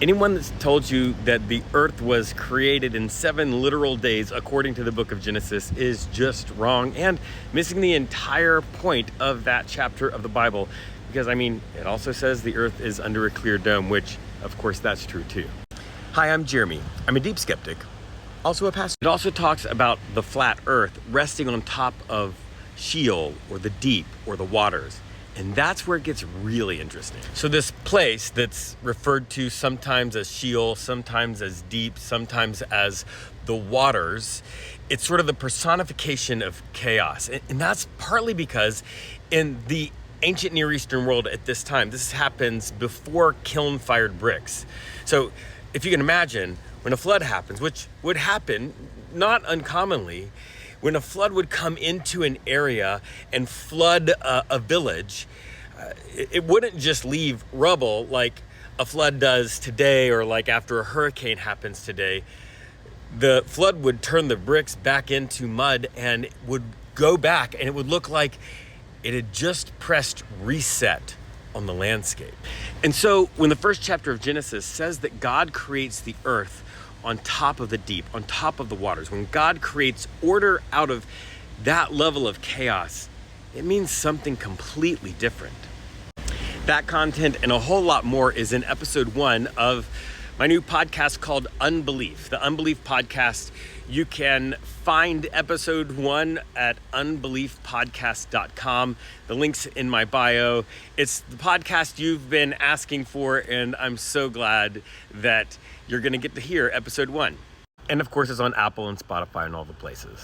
Anyone that's told you that the earth was created in 7 literal days, according to the book of Genesis, is just wrong and missing the entire point of that chapter of the Bible. Because, it also says the earth is under a clear dome, which, of course, that's true too. Hi, I'm Jeremy. I'm a deep skeptic, also a pastor. It also talks about the flat earth resting on top of Sheol, or the deep, or the waters. And that's where it gets really interesting. So this place that's referred to sometimes as Sheol, sometimes as deep, sometimes as the waters, it's sort of the personification of chaos. And that's partly because in the ancient Near Eastern world at this time, this happens before kiln-fired bricks. So if you can imagine, when a flood happens, which would happen not uncommonly, when a flood would come into an area and flood a village, it wouldn't just leave rubble like a flood does today, or like after a hurricane happens today. The flood would turn the bricks back into mud and would go back, and it would look like it had just pressed reset on the landscape. And so when the first chapter of Genesis says that God creates the earth on top of the deep, on top of the waters, when God creates order out of that level of chaos, it means something completely different. That content and a whole lot more is in episode 1 of my new podcast called Unbelief, the Unbelief Podcast. You can find episode 1 at unbeliefpodcast.com. The link's in my bio. It's the podcast you've been asking for, and I'm so glad that you're going to get to hear episode 1. And of course, it's on Apple and Spotify and all the places.